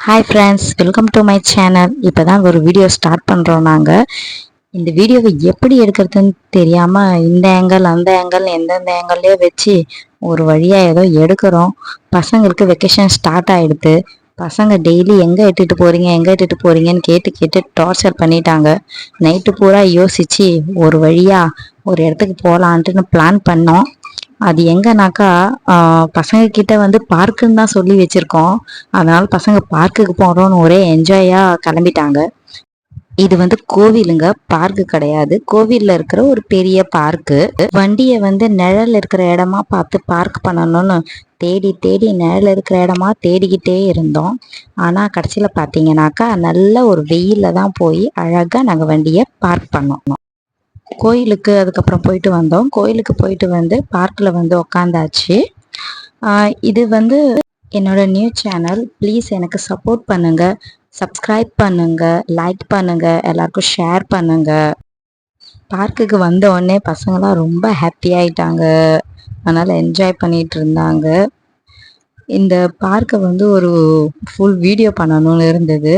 Hi friends, welcome to my channel. இப்போ தான் ஒரு வீடியோ ஸ்டார்ட் பண்ணுறோம். நாங்கள் இந்த வீடியோவை எப்படி எடுக்கிறதுன்னு தெரியாமல் இந்த ஆங்கிள் அந்த ஆங்கிள் எந்தெந்த ஆங்கிள்லேயே வச்சு ஒரு வழியாக ஏதோ எடுக்கிறோம். பசங்களுக்கு வெக்கேஷன் ஸ்டார்ட் ஆகிடுது. பசங்க டெய்லி எங்கே இட்டுட்டு போகிறீங்கன்னு கேட்டு கேட்டு டார்ச்சர் பண்ணிட்டாங்க. நைட்டு பூரா யோசித்து ஒரு வழியாக ஒரு இடத்துக்கு போகலான்ட்டுன்னு பிளான் பண்ணோம். அது எங்கனாக்கா பசங்க கிட்ட வந்து பார்க்குன்னு தான் சொல்லி வச்சிருக்கோம். அதனால பசங்க பார்க்குக்கு போறோம்னு ஒரே என்ஜாயா கிளம்பிட்டாங்க. இது வந்து கோவிலுங்க, பார்க்கு கிடையாது. கோவில்ல இருக்கிற ஒரு பெரிய பார்க்கு. வண்டியை வந்து நிழல் இருக்கிற இடமா பார்த்து பார்க் பண்ணணும்னு தேடி தேடி நிழல் இருக்கிற இடமா தேடிக்கிட்டே இருந்தோம். ஆனால் கடைசியில் பார்த்தீங்கன்னாக்கா நல்ல ஒரு வெயிலில் தான் போய் அழகாக நாங்கள் வண்டியை பார்க் பண்ணோம். கோயிலுக்கு அதுக்கப்புறம் போயிட்டு வந்தோம். கோயிலுக்கு போயிட்டு வந்து பார்க்கில் வந்து உக்காந்தாச்சு. இது வந்து என்னோட நியூ சேனல். ப்ளீஸ் எனக்கு சப்போர்ட் பண்ணுங்கள், சப்ஸ்கிரைப் பண்ணுங்கள், லைக் பண்ணுங்கள், எல்லாருக்கும் ஷேர் பண்ணுங்கள். பார்க்குக்கு வந்த உடனே பசங்களாம் ரொம்ப ஹாப்பி ஆயிட்டாங்க. அதனால் என்ஜாய் பண்ணிகிட்டு இருந்தாங்க. இந்த பார்க்கை வந்து ஒரு ஃபுல் வீடியோ பண்ணணும்னு இருந்தது.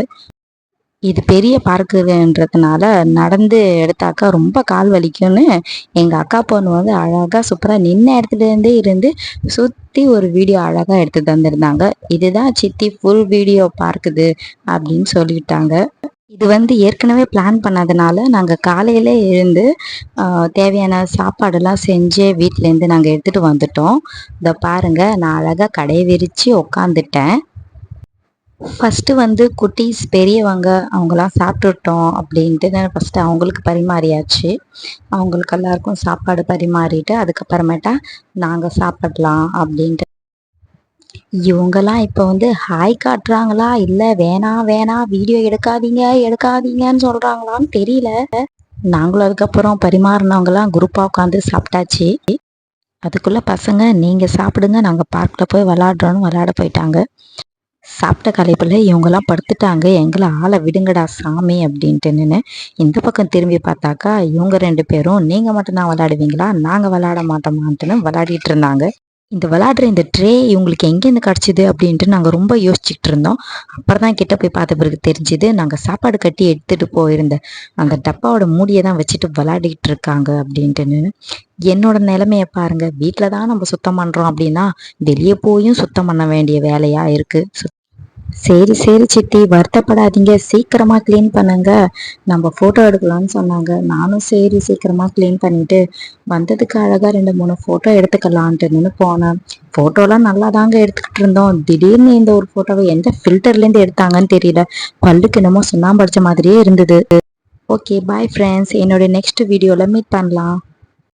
இது பெரிய பார்க்குன்றதுனால நடந்து எடுத்தாக்கா ரொம்ப கால் வலிக்கும்னு எங்கள் அக்கா பொண்ணு வந்து அழகாக சூப்பராக நின்ன இடத்துலேருந்தே இருந்து சுற்றி ஒரு வீடியோ அழகாக எடுத்து தந்திருந்தாங்க. இதுதான் சித்தி ஃபுல் வீடியோ பார்க்குது அப்படின்னு சொல்லிட்டாங்க. இது வந்து ஏற்கனவே பிளான் பண்ணதுனால நாங்கள் காலையில் எழுந்து தேவையான சாப்பாடெல்லாம் செஞ்சு வீட்டிலேருந்து நாங்கள் எடுத்துகிட்டு வந்துட்டோம். இதை பாருங்கள், நான் அழகாக கடையை விரித்து உக்காந்துட்டேன். ஃபஸ்ட்டு வந்து குட்டீஸ் பெரியவங்க அவங்களாம் சாப்பிட்டுட்டோம் அப்படின்ட்டு ஃபஸ்ட்டு அவங்களுக்கு பரிமாறியாச்சு. அவங்களுக்கு எல்லாருக்கும் சாப்பாடு பரிமாறிட்டு அதுக்கப்புறமேட்டா நாங்கள் சாப்பிடலாம் அப்படின்ட்டு. இவங்கெல்லாம் இப்போ வந்து ஹாய் காட்டுறாங்களா இல்லை வேணாம் வேணாம் வீடியோ எடுக்காதீங்கன்னு சொல்கிறாங்களான்னு தெரியல. நாங்களும் அதுக்கப்புறம் பரிமாறினவங்களாம் குரூப்பாக உட்காந்து சாப்பிட்டாச்சு. அதுக்குள்ளே பசங்க நீங்கள் சாப்பிடுங்க, நாங்கள் பார்க்கில் போய் விளாட்றோன்னு விளாட போயிட்டாங்க. சாப்பிட்ட களைப்பில் இவங்கெல்லாம் படுத்துட்டாங்க. எங்களை ஆளை விடுங்கடா சாமி அப்படின்ட்டுன்னு இந்த பக்கம் திரும்பி பார்த்தாக்கா இவங்க 2 பேரும் நீங்கள் மட்டும்தான் விளையாடுவீங்களா, நாங்கள் விளையாட மாட்டோமான்ட்டுன்னு விளையாடிட்டு இருந்தாங்க. இந்த விளையாடுற இந்த ட்ரே இவங்களுக்கு எங்கேருந்து கிடச்சிது அப்படின்ட்டு நாங்கள் ரொம்ப யோசிச்சுட்டு இருந்தோம். அப்புறம் தான் கிட்ட போய் பார்த்த பிறகு தெரிஞ்சுது நாங்கள் சாப்பாடு கட்டி எடுத்துகிட்டு போயிருந்த அந்த டப்பாவோட மூடியை தான் வச்சுட்டு விளையாடிக்கிட்டு இருக்காங்க அப்படின்ட்டுன்னு. என்னோட நிலைமையை பாருங்கள், வீட்டில் தான் நம்ம சுத்தம் பண்ணுறோம் அப்படின்னா வெளியே போயும் சுத்தம் பண்ண வேண்டிய வேலையாக இருக்குது. சரி சரி சித்தி, வருத்தப்படாதீங்க, சீக்கிரமாக க்ளீன் பண்ணுங்க, நம்ம ஃபோட்டோ எடுக்கலாம்னு சொன்னாங்க. நானும் சரி சீக்கிரமாக க்ளீன் பண்ணிவிட்டு வந்ததுக்கு அழகாக 2-3 ஃபோட்டோ எடுத்துக்கலான்ட்டுன்னு போனேன். ஃபோட்டோலாம் நல்லா தாங்க எடுத்துக்கிட்டு இருந்தோம். திடீர்னு இந்த ஒரு ஃபோட்டோவை எந்த ஃபில்டர்லேருந்து எடுத்தாங்கன்னு தெரியல. பல்லுக்கு என்னமோ சுண்ணாம்பு அடிச்ச மாதிரியே இருந்தது. Okay, bye friends. என்னோட நெக்ஸ்ட் வீடியோவில் மீட் பண்ணலாம்.